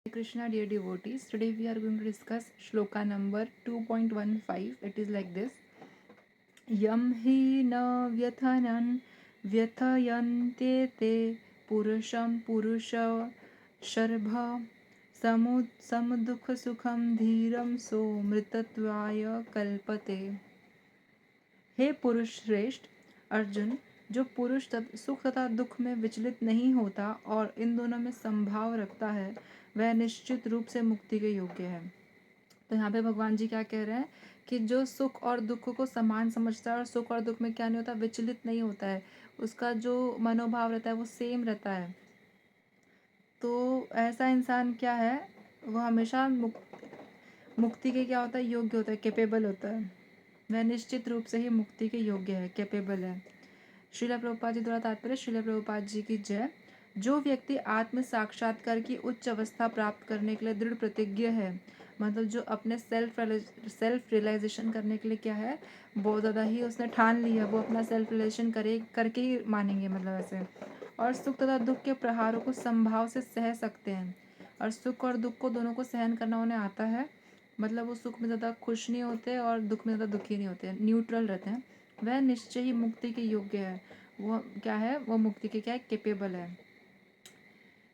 Krishna, dear devotees, today we are going to discuss shloka number 2.15. It is like this: Yam hi na vyathanan vyathayante te purusham purusha sharbha samudukha sukham धीरम so मृतत्वाय कल्पते। हे पुरुष श्रेष्ठ अर्जुन, जो पुरुष सुख तथा दुख में विचलित नहीं होता और इन दोनों में संभाव रखता है, वह निश्चित रूप से मुक्ति के योग्य है। तो यहाँ पे भगवान जी क्या कह रहे हैं कि जो सुख और दुख को समान समझता है और सुख और दुख में क्या नहीं होता, विचलित नहीं होता है, उसका जो मनोभाव रहता है वो सेम रहता है, तो ऐसा इंसान क्या है, वो हमेशा मुक्ति के क्या होता है, योग्य होता है, कैपेबल होता है। वह निश्चित रूप से ही मुक्ति के योग्य है, कैपेबल है। श्रील प्रभुपाद जी द्वारा तात्पर्य श्रील प्रभुपाद जी की जय। जो व्यक्ति आत्म साक्षात्कार की उच्च अवस्था प्राप्त करने के लिए दृढ़ प्रतिज्ञ है, मतलब जो अपने सेल्फ रियलाइजेशन करने के लिए क्या है, बहुत ज़्यादा ही उसने ठान लिया, वो अपना सेल्फ रियलाइजेशन करके ही मानेंगे, मतलब ऐसे। और सुख तथा दुख के प्रहारों को संभाव से सह सकते हैं, और सुख और दुख को दोनों को सहन करना उन्हें आता है, मतलब वो सुख में ज़्यादा खुश नहीं होते और दुख में ज़्यादा दुखी नहीं होते, न्यूट्रल रहते हैं। वह निश्चय ही मुक्ति के योग्य है। वो क्या है, वो मुक्ति के क्या है, कैपेबल है,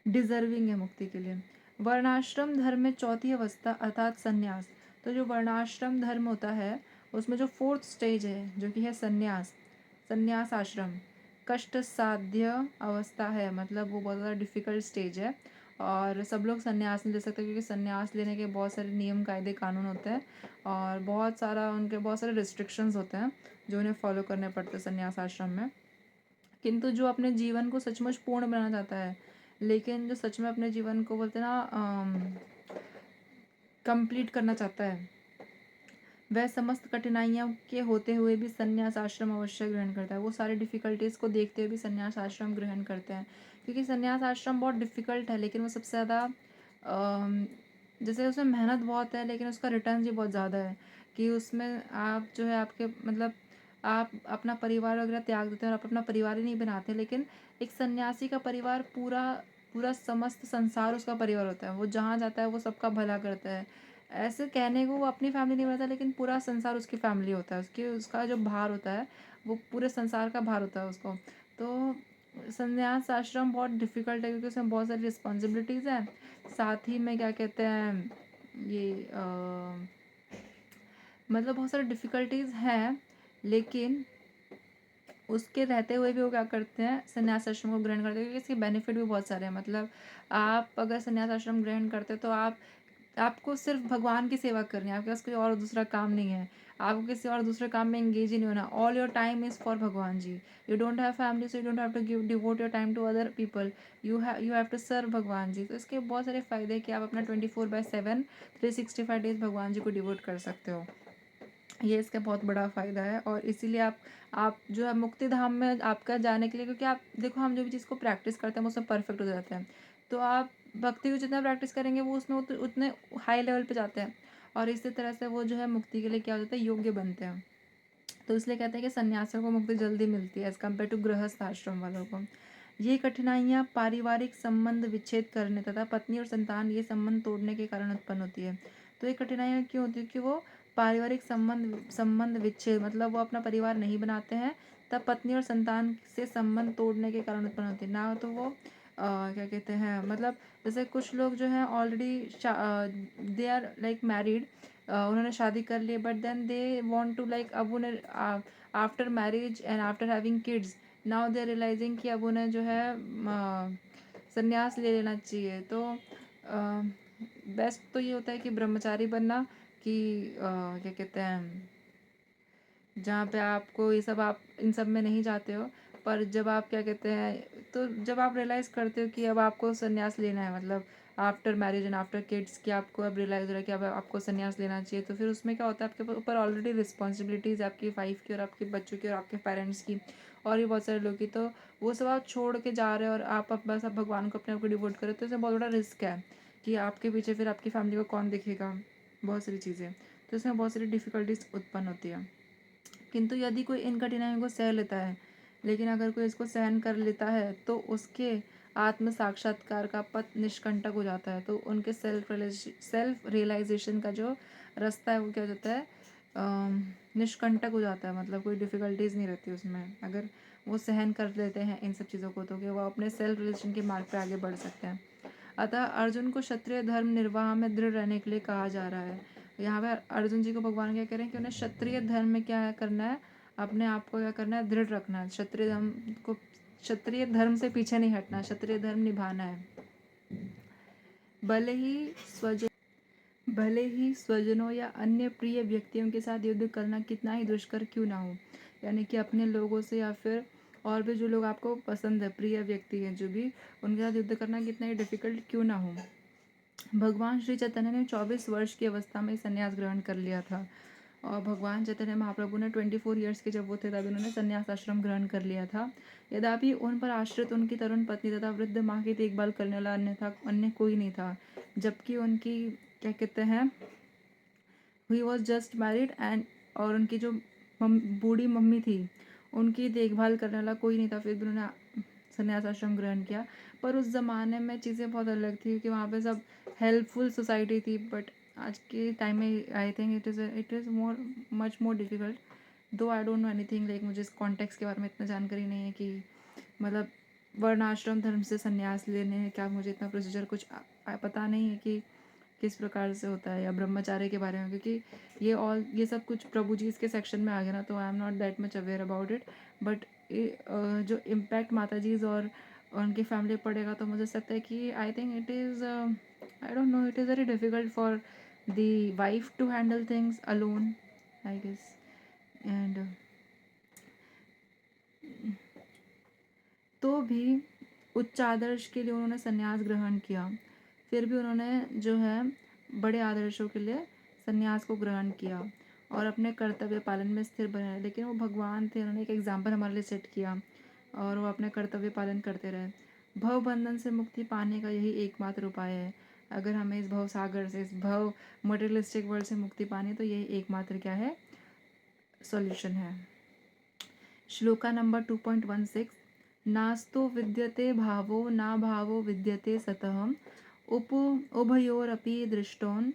डिजर्विंग है मुक्ति के लिए। वर्णाश्रम धर्म में चौथी अवस्था अर्थात संन्यास। तो जो वर्णाश्रम धर्म होता है उसमें जो फोर्थ स्टेज है, जो कि है संन्यास, संन्यास आश्रम, कष्ट साध्य अवस्था है, मतलब वो बहुत ज़्यादा डिफ़िकल्ट स्टेज है और सब लोग संन्यास नहीं ले सकते, क्योंकि संन्यास लेने के बहुत सारे नियम कायदे कानून होते हैं और बहुत सारे रिस्ट्रिक्शंस होते हैं जो उन्हें फॉलो करने पड़ते हैं संन्यास आश्रम में। किंतु जो अपने जीवन को सचमुच पूर्ण बनाना चाहता है, लेकिन जो सच में अपने जीवन को बोलते हैं ना कंप्लीट करना चाहता है, वह समस्त कठिनाइयों के होते हुए भी संन्यास आश्रम अवश्य ग्रहण करता है। वो सारी डिफ़िकल्टीज़ को देखते हुए भी संन्यास आश्रम ग्रहण करते हैं, क्योंकि संन्यास आश्रम बहुत डिफ़िकल्ट है, लेकिन वो सबसे ज़्यादा जैसे उसमें मेहनत बहुत है, लेकिन उसका रिटर्न भी बहुत ज़्यादा है, कि उसमें आप जो है आपके मतलब आप अपना परिवार वगैरह त्याग देते हैं और आप अपना परिवार ही नहीं बनाते, लेकिन एक सन्यासी का परिवार पूरा समस्त संसार उसका परिवार होता है। वो जहाँ जाता है वो सबका भला करता है। ऐसे कहने को वो अपनी फैमिली नहीं बनाता, लेकिन पूरा संसार उसकी फैमिली होता है, उसका जो भार होता है वो पूरे संसार का भार होता है उसको। तो संन्यास आश्रम बहुत डिफ़िकल्ट है, क्योंकि उसमें बहुत सारी रिस्पॉन्सिबिलिटीज़ हैं, साथ ही में क्या कहते हैं ये मतलब बहुत सारी डिफ़िकल्टीज़ हैं, लेकिन उसके रहते हुए भी वो क्या करते हैं, संन्यास आश्रम को ग्रहण करते हैं, क्योंकि इसके बेनिफिट भी बहुत सारे हैं। मतलब आप अगर संन्यास आश्रम ग्रहण करते तो आपको सिर्फ भगवान की सेवा करनी है, आपके पास कोई और दूसरा काम नहीं है, आपको किसी और दूसरे काम में एंगेज ही नहीं होना। All your time is for bhagwan ji. You don't have family, so you don't have to devote your time to other people, you have to serve bhagwan ji. तो इसके बहुत सारे फ़ायदे कि आप अपना 24/7 365 डेज भगवान जी को डिवोट कर सकते हो, ये इसका बहुत बड़ा फ़ायदा है। और इसीलिए आप जो है मुक्ति धाम में आपका जाने के लिए, क्योंकि आप देखो हम जो भी चीज़ को प्रैक्टिस करते हैं वो उसमें परफेक्ट हो जाते हैं, तो आप भक्ति को जितना प्रैक्टिस करेंगे वो उसमें उतने हाई लेवल पे जाते हैं, और इसी तरह से वो जो है मुक्ति के लिए क्या हो जाता है, योग्य बनते हैं। तो इसलिए कहते हैं कि सन्यासियों को मुक्ति जल्दी मिलती है एज़ कम्पेयर टू गृहस्थ आश्रम वालों को। ये कठिनाइयाँ पारिवारिक संबंध विच्छेद करने तथा पत्नी और संतान ये संबंध तोड़ने के कारण उत्पन्न होती है। तो ये कठिनाइयाँ क्यों होती है कि वो पारिवारिक संबंध विच्छेद, मतलब वो अपना परिवार नहीं बनाते हैं, तब पत्नी और संतान से संबंध तोड़ने के कारण उत्पन्न होती है। ना तो वो क्या कहते हैं, मतलब जैसे कुछ लोग जो हैं already they are like married, उन्होंने शादी कर ली, but then they want to like, अब उन्हें after marriage and after having kids now they realising कि अब उन्हें जो है संन्यास ले लेना चाहिए। तो बेस्ट तो ये होता है कि ब्रह्मचारी बनना, कि क्या कहते हैं, जहाँ पे आपको ये सब, आप इन सब में नहीं जाते हो, पर जब आप क्या कहते हैं, तो जब आप रियलाइज़ करते हो कि अब आपको संन्यास लेना है, मतलब after marriage and after kids, कि आपको अब रियलाइज़ हो रहा है कि अब आपको संन्यास लेना चाहिए, तो फिर उसमें क्या होता है, आपके ऊपर ऑलरेडी रिस्पॉन्सिबिलिटीज़ आपकी वाइफ की और आपके बच्चों की और आपके पेरेंट्स की और भी बहुत सारे लोग की, तो वो सब आप छोड़ के जा रहे हो और आप अब बस अब भगवान को अपने आप को डिवोट करो, तो इसमें बहुत बड़ा रिस्क है कि आपके पीछे फिर आपकी फैमिली को कौन देखेगा, बहुत सारी चीज़ें, तो इसमें बहुत सारी डिफ़िकल्टीज उत्पन्न होती है। किंतु यदि कोई इन कठिनाइयों को सह लेता है, लेकिन अगर कोई इसको सहन कर लेता है, तो उसके आत्म साक्षात्कार का पथ निष्कंटक हो जाता है। तो उनके सेल्फ रियलाइजेशन का जो रास्ता है वो क्या हो जाता है, निष्कंटक हो जाता है। मतलब कोई डिफ़िकल्टीज नहीं रहती उसमें, अगर वो सहन कर लेते हैं इन सब चीज़ों को, तो कि वो अपने सेल्फ रियलाइजेशन के मार्ग पे आगे बढ़ सकते हैं। अतः अर्जुन को क्षत्रिय धर्म निर्वाह में दृढ़ रहने के लिए कहा जा रहा है। यहाँ पे अर्जुन जी को भगवान क्या कह रहे हैं कि उन्हें क्षत्रिय धर्म में क्या करना है, अपने आप को क्या करना है, दृढ़ रखना है। क्षत्रिय धर्म से पीछे नहीं हटना, क्षत्रिय धर्म निभाना है। भले ही स्वजनों या अन्य प्रिय व्यक्तियों के साथ युद्ध करना कितना ही दुष्कर क्यों ना हो, यानी कि अपने लोगों से या फिर और भी जो लोग आपको पसंद है, प्रिय व्यक्ति हैं जो भी, उनके साथ युद्ध करना कितना ही डिफिकल्ट क्यों ना हो। भगवान श्री चैतन्य ने 24 वर्ष की अवस्था में संन्यास ग्रहण कर लिया था, और भगवान चैतन्य महाप्रभु ने 24 ईयर्स के जब वो थे तभी उन्होंने संन्यास आश्रम ग्रहण कर लिया था। यद्यपि उन पर आश्रित उनकी तरुण पत्नी तथा वृद्ध माँ की देखभाल करने वाला अन्य कोई नहीं था, जबकि उनकी क्या कहते हैं, he was just married and, और उनकी जो बूढ़ी मम्मी थी उनकी देखभाल करने वाला कोई नहीं था, फिर भी उन्होंने संन्यास आश्रम ग्रहण किया। पर उस ज़माने में चीज़ें बहुत अलग थी कि वहाँ पे सब हेल्पफुल सोसाइटी थी, बट आज के टाइम में I think it is much more difficult. Though I don't know anything, like मुझे इस कॉन्टेक्स्ट के बारे में इतना जानकारी नहीं है कि मतलब वर्णाश्रम धर्म से संन्यास लेने क्या, मुझे इतना प्रोसीजर कुछ पता नहीं है कि किस प्रकार से होता है, या ब्रह्मचार्य के बारे में, क्योंकि ये सब कुछ प्रभु जी इसके सेक्शन में आ गया ना, तो I am not that much aware about it. But जो इम्पैक्ट माता जी और उनकी फैमिली पड़ेगा, तो मुझे लगता है कि I think it is, I don't know, it is very difficult for the wife to handle things alone, I guess. And तो भी उच्च आदर्श के लिए उन्होंने संन्यास ग्रहण किया, फिर भी उन्होंने जो है बड़े आदर्शों के लिए संन्यास को ग्रहण किया और अपने कर्तव्य पालन में स्थिर बने। लेकिन वो भगवान थे, उन्होंने एक एग्जाम्पल हमारे लिए सेट किया और वो अपने कर्तव्य पालन करते रहे। भव बंधन से मुक्ति पाने का यही एकमात्र उपाय है। अगर हमें इस भव सागर से, इस भव मटेरियलिस्टिक वर्ल्ड से मुक्ति पानी, तो यही एकमात्र क्या है, सॉल्यूशन है। श्लोका नंबर 2.16, नास्तो विद्यते भावो ना भावो विद्यते सतः उभयोरपि दृष्टोन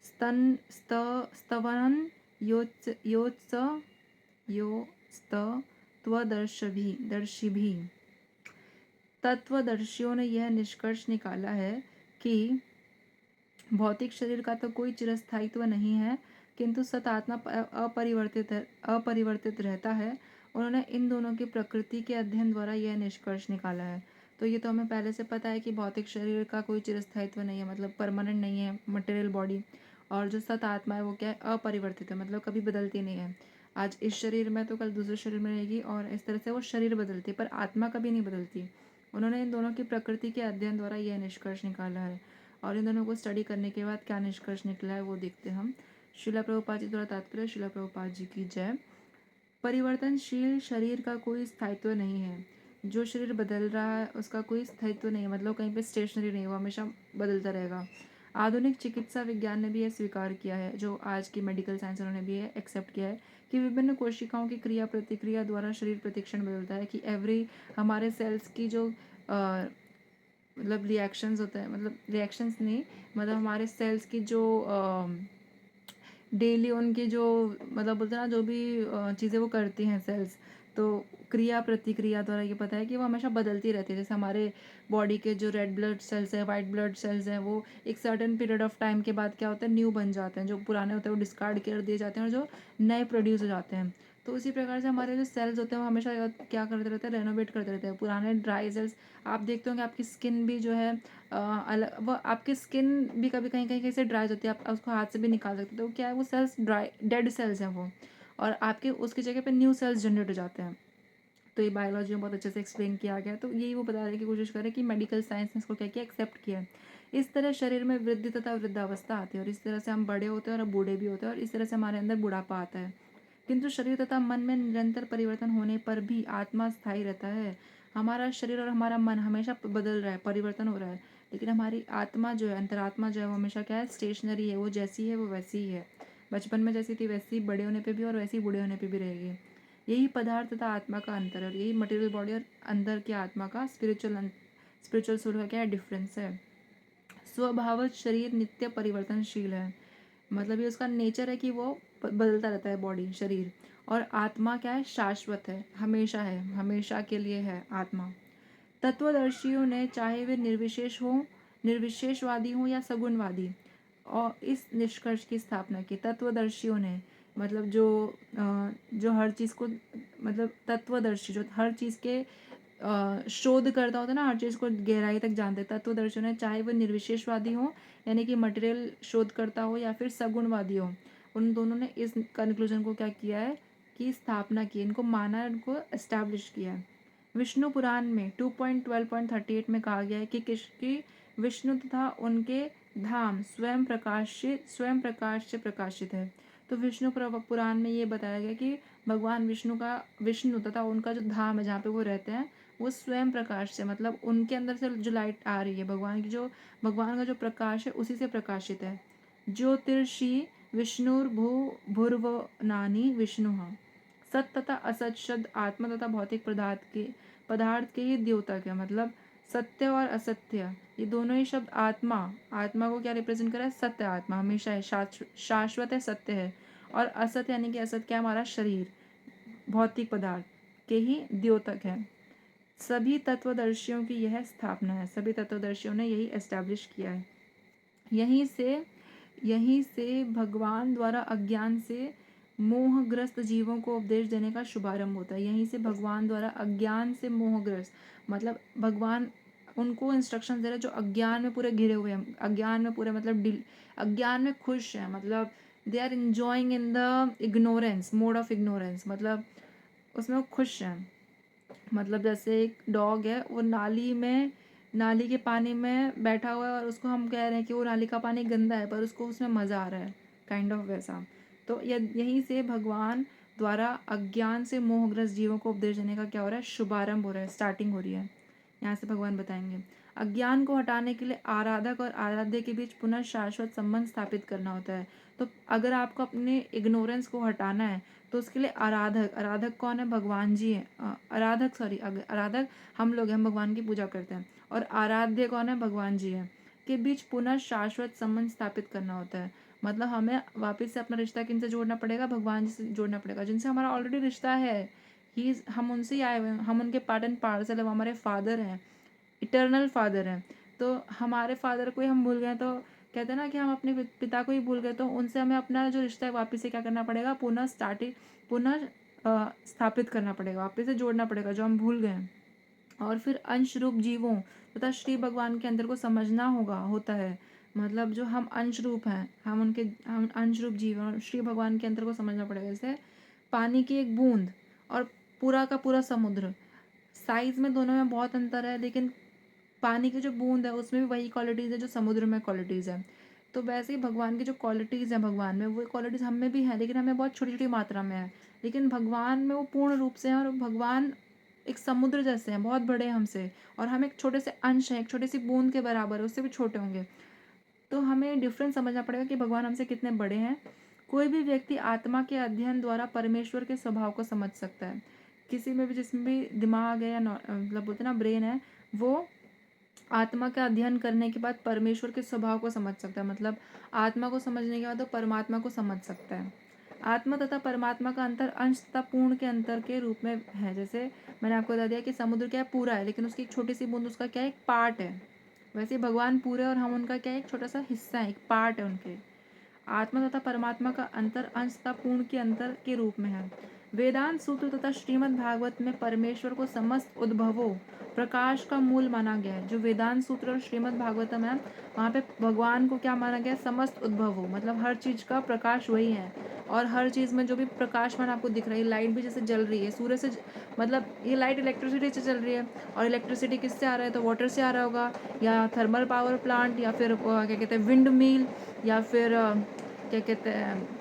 स्तवनं योस्तत्वदर्शिभिः। तत्वदर्शियों ने यह निष्कर्ष निकाला है कि भौतिक शरीर का तो कोई चिरस्थायित्व नहीं है, किंतु सत आत्मा अपरिवर्तित रहता है। उन्होंने इन दोनों की प्रकृति के अध्ययन द्वारा यह निष्कर्ष निकाला है। तो ये तो हमें पहले से पता है कि भौतिक शरीर का कोई चिरस्थायित्व नहीं है, मतलब परमानेंट नहीं है मटेरियल बॉडी, और जो सत आत्मा है वो क्या है, अपरिवर्तित है, मतलब कभी बदलती नहीं है। आज इस शरीर में तो कल दूसरे शरीर में रहेगी, और इस तरह से वो शरीर बदलती है, पर आत्मा कभी नहीं बदलती। उन्होंने इन दोनों की प्रकृति के अध्ययन द्वारा यह निष्कर्ष निकाला है, और इन दोनों को स्टडी करने के बाद क्या निष्कर्ष निकला है वो देखते हैं हम। शिला प्रभुपाद जी द्वारा तात्पर्य, शिला प्रभुपाद जी की जय। परिवर्तनशील शरीर का कोई स्थायित्व नहीं है। जो शरीर बदल रहा है उसका कोई स्थायित्व नहीं है, मतलब कहीं पे स्टेशनरी नहीं है, वो हमेशा बदलता रहेगा। आधुनिक चिकित्सा विज्ञान ने भी यह स्वीकार किया है, जो आज की मेडिकल साइंस उन्होंने भी एक्सेप्ट किया है, कि विभिन्न कोशिकाओं की क्रिया प्रतिक्रिया द्वारा शरीर प्रतिक्षण बदलता है। कि हमारे सेल्स की जो मतलब रिएक्शंस होते हैं, मतलब रिएक्शंस नहीं, मतलब हमारे सेल्स की जो डेली उनकी जो मतलब बोलते हैं ना, जो भी चीज़ें वो करती हैं सेल्स, तो क्रिया प्रतिक्रिया द्वारा ये पता है कि वो हमेशा बदलती रहती है। जैसे हमारे बॉडी के जो रेड ब्लड सेल्स है, वाइट ब्लड सेल्स हैं, वो एक सर्टेन पीरियड ऑफ टाइम के बाद क्या होता है, न्यू बन जाते हैं। जो पुराने होते हैं वो डिस्कार्ड कर दिए जाते हैं और जो नए प्रोड्यूस हो जाते हैं। तो उसी प्रकार से हमारे जो सेल्स होते हैं वो हमेशा क्या करते रहते हैं, रेनोवेट करते रहते हैं। पुराने ड्राई सेल्स, आप देखते होंगे आपकी स्किन भी जो है अलग, वो आपकी स्किन भी कभी कहीं कहीं कहीं से ड्राई होती है, आप उसको हाथ से भी निकाल सकते हो। तो क्या है, वो सेल्स ड्राई डेड सेल्स हैं वो, और आपके उसकी जगह पे न्यू सेल्स जनरेट हो जाते हैं। तो ये बायोलॉजी में बहुत अच्छे से एक्सप्लेन किया गया है। तो यही वो बताने की कोशिश करें कि मेडिकल साइंस ने इसको क्या किया, एक्सेप्ट किया है। इस तरह शरीर में वृद्धि तथा वृद्धावस्था आती है, और इस तरह से हम बड़े होते हैं और बूढ़े भी होते हैं, और इस तरह से हमारे अंदर बुढ़ापा आता है। किंतु शरीर तथा मन में निरंतर परिवर्तन होने पर भी आत्मा स्थायी रहता है। हमारा शरीर और हमारा मन हमेशा बदल रहा है, परिवर्तन हो रहा है, लेकिन हमारी आत्मा जो है, अंतरात्मा जो है, वो हमेशा क्या है, स्टेशनरी है। वो जैसी है वो वैसी ही है, बचपन में जैसी थी वैसी बड़े होने पे भी, और वैसी बूढ़े होने पे भी रहेगी। यही पदार्थ तथा आत्मा का अंतर है, और यही मटेरियल बॉडी और अंदर की आत्मा का स्पिरिचुअल सोल का क्या है, डिफरेंस है। स्वभावत शरीर नित्य परिवर्तनशील है, मतलब ये उसका नेचर है कि वो बदलता रहता है बॉडी, शरीर। और आत्मा क्या है, शाश्वत है, हमेशा है, हमेशा के लिए है आत्मा। तत्वदर्शियों ने, चाहे वे निर्विशेष हो, निर्विशेषवादी हो या सगुणवादी, और इस निष्कर्ष की स्थापना की। तत्वदर्शियों ने मतलब जो हर चीज़ को, मतलब तत्वदर्शी जो हर चीज़ के शोध करता होता है ना, हर चीज़ को गहराई तक जानते, तत्वदर्शियों ने, चाहे वो निर्विशेषवादी हो यानी कि मटेरियल शोध करता हो या फिर सगुणवादी हो, उन दोनों ने इस कंक्लूजन को क्या किया है कि स्थापना की, इनको माना है, इनको एस्टैब्लिश किया है। विष्णु पुराण में 2.12.38 में कहा गया है कि विष्णु तथा उनके धाम स्वयं प्रकाश से प्रकाशित है। तो विष्णु पुराण में ये बताया गया कि भगवान विष्णु तथा उनका जो धाम है जहाँ पे वो रहते हैं, वो स्वयं प्रकाश से, मतलब उनके अंदर से जो लाइट आ रही है, भगवान का जो प्रकाश है उसी से प्रकाशित है। ज्योतिषी विष्णुर्भूर्भुवनानि विष्णु, सत तथा असत शब्द आत्मा तथा भौतिक पदार्थ के ही द्योतक है, मतलब सत्य और असत्य ये दोनों ही शब्द आत्मा को क्या रिप्रेजेंट कर रहा है, सत्य, आत्मा हमेशा है, शाश्वत है, सत्य है। और असत यानी कि असत क्या, हमारा शरीर, भौतिक पदार्थ के ही द्योतक है। सभी तत्वदर्शियों की यह स्थापना है, सभी तत्वदर्शियों ने यही एस्टैब्लिश किया है। यहीं से भगवान द्वारा अज्ञान से मोहग्रस्त जीवों को उपदेश देने का शुभारंभ होता है। यहीं से भगवान द्वारा अज्ञान से मोहग्रस्त, मतलब भगवान उनको इंस्ट्रक्शन दे रहे हैं जो अज्ञान में पूरे घिरे हुए हैं, अज्ञान में पूरे मतलब अज्ञान में खुश हैं, मतलब they are enjoying in the ignorance, mode of ignorance, मतलब उसमें वो खुश हैं। मतलब जैसे एक डॉग है, वो नाली के पानी में बैठा हुआ है और उसको हम कह रहे हैं कि वो नाली का पानी गंदा है, पर उसको उसमें मज़ा आ रहा है, काइंड ऑफ वैसा। तो यहीं से भगवान द्वारा अज्ञान से मोहग्रस्त जीवों को उपदेश देने का क्या हो रहा है, शुभारंभ हो रहा है, स्टार्टिंग हो रही है। यहाँ से भगवान बताएंगे अज्ञान को हटाने के लिए आराधक और आराध्य के बीच पुनः शाश्वत संबंध स्थापित करना होता है। तो अगर आपको अपने इग्नोरेंस को हटाना है तो उसके लिए आराधक कौन है, भगवान जी है। आराधक हम लोग हैं, हम भगवान की पूजा करते हैं। और आराध्य कौन है, भगवान जी है। के बीच पुनः शाश्वत संबंध स्थापित करना होता है, मतलब हमें वापस से अपना रिश्ता किनसे जोड़ना पड़ेगा, भगवान जी से जोड़ना पड़ेगा, जिनसे हमारा ऑलरेडी रिश्ता है। हम उनसे ही आए हुए हैं, हम उनके पार्ट एंड पार्सल है, वो हमारे फादर हैं, इटर्नल फादर हैं। तो हमारे फादर को ही हम भूल गए, तो कहते हैं ना कि हम अपने पिता को ही भूल गए, तो उनसे हमें अपना जो रिश्ता है वापस से क्या करना पड़ेगा, पुनः स्थापित करना पड़ेगा, वापस से जोड़ना पड़ेगा जो हम भूल गए। और फिर अंश रूप जीवों तथा श्री भगवान के अंदर को समझना होता है, मतलब जो हम अंश रूप हैं, हम अंश रूप जीव और श्री भगवान के अंदर को समझना पड़ेगा। जैसे पानी की एक बूंद और पूरा का पूरा समुद्र, साइज में दोनों में बहुत अंतर है, लेकिन पानी की जो बूंद है उसमें भी वही क्वालिटीज़ है जो समुद्र में क्वालिटीज़ है। तो वैसे ही भगवान की जो क्वालिटीज़ हैं भगवान में, वो क्वालिटीज़ हम में भी हैं, लेकिन हमें बहुत छोटी छोटी मात्रा में है। लेकिन भगवान में वो पूर्ण रूप से हैं, और भगवान एक समुद्र जैसे हैं, बहुत बड़े हैं हमसे, और हम एक छोटे से अंश हैं, एक छोटी सी बूंद के बराबर है, उससे भी छोटे होंगे। तो हमें डिफरेंस समझना पड़ेगा कि भगवान हमसे कितने बड़े हैं। कोई भी व्यक्ति आत्मा के अध्ययन द्वारा परमेश्वर के स्वभाव को समझ सकता है। किसी में भी, जिसमें भी दिमाग है या मतलब बोलते ना ब्रेन है, वो आत्मा का अध्ययन करने के बाद परमेश्वर के स्वभाव को समझ सकता है, मतलब आत्मा को समझने के बाद वो परमात्मा को समझ सकता है। आत्मा तथा परमात्मा का अंतर अंश तथा पूर्ण के अंतर के रूप में है। जैसे मैंने आपको बता दिया कि समुद्र क्या है, पूरा है, लेकिन उसकी एक छोटी सी बूंद उसका क्या है, एक पार्ट है। वैसे ही भगवान पूरे और हम उनका क्या है, एक छोटा सा हिस्सा है, एक पार्ट है उनके। आत्मा तथा परमात्मा का अंतर अंश तथा पूर्ण के अंतर के रूप में है। वेदांत सूत्र तथा श्रीमद् भागवत में परमेश्वर को समस्त उद्भवों प्रकाश का मूल माना गया है। जो वेदांत सूत्र और श्रीमद् भागवतम है, वहाँ पे भगवान को क्या माना गया है, समस्त उद्भवों, मतलब हर चीज़ का प्रकाश वही है। और हर चीज़ में जो भी प्रकाशमान आपको दिख रही है, लाइट भी जैसे जल रही है सूर्य से, मतलब ये लाइट इलेक्ट्रिसिटी से चल रही है, और इलेक्ट्रिसिटी किससे आ रहा है, तो वाटर से आ रहा होगा, या थर्मल पावर प्लांट, या फिर क्या कहते हैं विंड मिल, या फिर क्या कहते हैं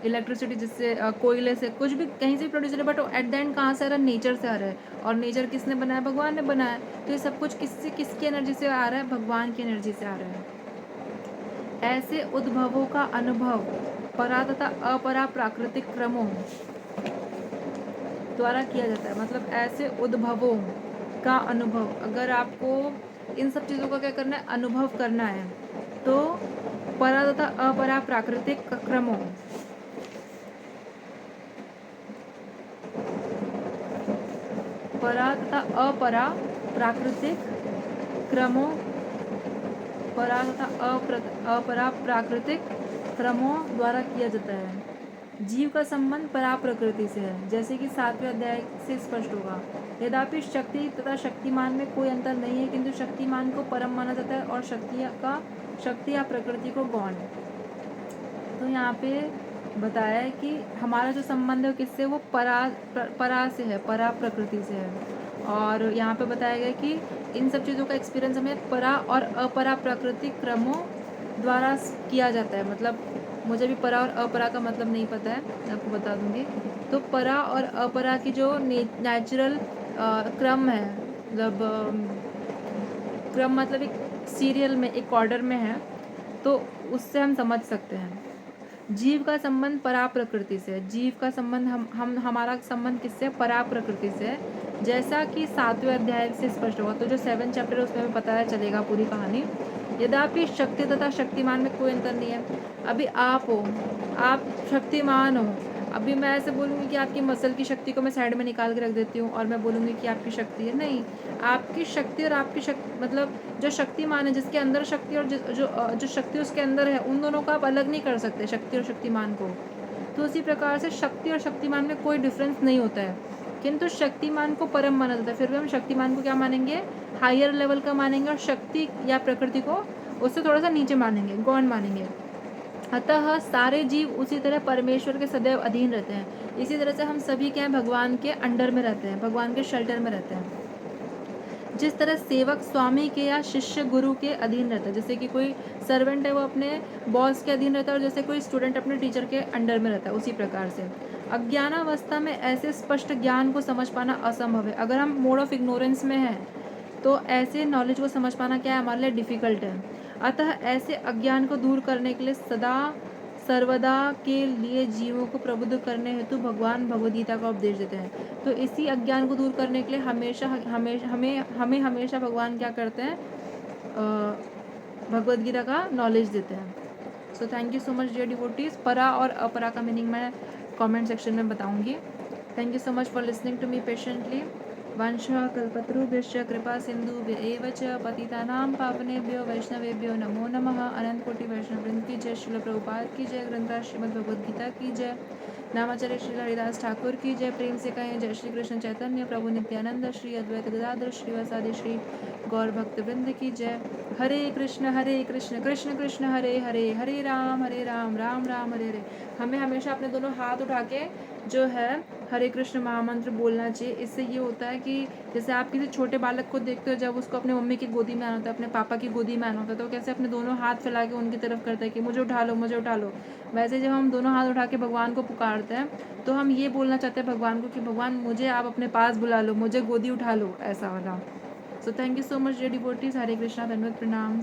इलेक्ट्रिसिटी जिससे कोयले से, कुछ भी कहीं से प्रोड्यूस हो रहा है, बट एट द एंड कहाँ से आ रहा है, नेचर से आ रहा है। और नेचर किसने बनाया, भगवान ने बनाया। तो ये सब कुछ किसकी एनर्जी से आ रहा है, भगवान की एनर्जी से आ रहा है। ऐसे उद्भवों का अनुभव परा तथा अपरा प्राकृतिक क्रमों द्वारा किया जाता है, मतलब ऐसे उद्भवों का अनुभव, अगर आपको इन सब चीज़ों का क्या करना है, अनुभव करना है, तो परा तथा अपरा प्राकृतिक क्रमों, परा तथा अपरा प्राकृतिक क्रमों, परा तथा अपरा प्राकृतिक क्रमों द्वारा किया जाता है। जीव का संबंध परा प्रकृति से है, जैसे कि 7वें अध्याय से स्पष्ट होगा। यद्यपि शक्ति तथा शक्तिमान में कोई अंतर नहीं है, किंतु शक्तिमान को परम माना जाता है और शक्ति या प्रकृति को गौण। तो यहाँ पे बताया है कि हमारा जो संबंध है किससे, वो परा से है, परा प्रकृति से है। और यहाँ पे बताया गया कि इन सब चीज़ों का एक्सपीरियंस हमें परा और अपरा प्राकृतिक क्रमों द्वारा किया जाता है। मतलब मुझे भी परा और अपरा का मतलब नहीं पता है, मैं आपको बता दूंगी। तो परा और अपरा की जो नेचुरल क्रम है, मतलब क्रम मतलब एक सीरियल में, एक ऑर्डर में है, तो उससे हम समझ सकते हैं। जीव का संबंध परा प्रकृति से है। जीव का संबंध हमारा संबंध किससे, परा प्रकृति से है, जैसा कि 7वें अध्याय से स्पष्ट होगा। तो जो 7 चैप्टर है उसमें हमें पता चलेगा पूरी कहानी। यद्यपि शक्ति तथा शक्तिमान में कोई अंतर नहीं है। अभी आप हो, आप शक्तिमान हो, अभी मैं ऐसे बोलूँगी कि आपकी मसल की शक्ति को मैं साइड में निकाल के रख देती हूँ और मैं बोलूँगी कि आपकी शक्ति है, नहीं। आपकी शक्ति और आपकी शक्ति, मतलब जो शक्तिमान है, जिसके अंदर शक्ति और जो शक्ति उसके अंदर है, उन दोनों को आप अलग नहीं कर सकते, शक्ति और शक्तिमान को। तो उसी प्रकार से शक्ति और शक्तिमान में कोई डिफरेंस नहीं होता है, किंतु शक्तिमान को परम माना जाता है। फिर भी हम शक्तिमान को क्या मानेंगे, हायर लेवल का मानेंगे, और शक्ति या प्रकृति को उससे थोड़ा सा नीचे मानेंगे, गौण मानेंगे। अतः सारे जीव उसी तरह परमेश्वर के सदैव अधीन रहते हैं। इसी तरह से हम सभी क्या हैं, भगवान के अंडर में रहते हैं, भगवान के शेल्टर में रहते हैं। जिस तरह सेवक स्वामी के या शिष्य गुरु के अधीन रहता है, जैसे कि कोई सर्वेंट है वो अपने बॉस के अधीन रहता है, और जैसे कोई स्टूडेंट अपने टीचर के अंडर में रहता है, उसी प्रकार से अज्ञानावस्था में ऐसे स्पष्ट ज्ञान को समझ पाना असंभव है। अगर हम मोड ऑफ इग्नोरेंस में हैं तो ऐसे नॉलेज को समझ पाना क्या है, हमारे लिए डिफ़िकल्ट है। अतः ऐसे अज्ञान को दूर करने के लिए सदा सर्वदा के लिए जीवों को प्रबुद्ध करने हेतु भगवान भगवद गीता का उपदेश देते हैं। तो इसी अज्ञान को दूर करने के लिए हमें हमेशा भगवान क्या करते हैं, भगवद गीता का नॉलेज देते हैं। So thank you so much dear devotees. परा और अपरा का मीनिंग मैं कमेंट सेक्शन में बताऊंगी। Thank you so much for listening to me patiently. वंशः कल्पतरुभ्यश्च कृपा सिन्धुभ्येव च पतितानां पावनेभ्यो वैष्णवेभ्यो नमो नमः। अनंत कोटि वैष्णववृंद की जय। श्रील प्रभुपाद की जय। ग्रंथराज श्रीमद् भगवद गीता की जय। नामाचार्य श्री हरिदास ठाकुर की जय। प्रेम से कहें जय श्री कृष्ण चैतन्य प्रभु नित्यानंद श्री अद्वैत गदाधर श्रीवासादि श्री गौर भक्त वृंद की जय। हरे कृष्ण कृष्ण कृष्ण हरे हरे, हरे राम राम राम हरे हरे। हमें हमेशा अपने दोनों हाथ उठा के जो है हरे कृष्ण महामंत्र बोलना चाहिए। इससे ये होता है कि जैसे आप किसी छोटे बालक को देखते हो, जब उसको अपने मम्मी की गोदी में आना होता है, अपने पापा की गोदी में आना होता है, तो कैसे अपने दोनों हाथ फैला के उनकी तरफ करता है कि मुझे उठा लो मुझे उठा लो। वैसे जब हम दोनों हाथ उठा के भगवान को पुकारते हैं तो हम ये बोलना चाहते हैं भगवान को कि भगवान मुझे आप अपने पास बुला लो, मुझे गोदी उठा लो, ऐसा वाला। So thank you so much dear devotees. Hare Krishna, धन्यवाद, प्रणाम।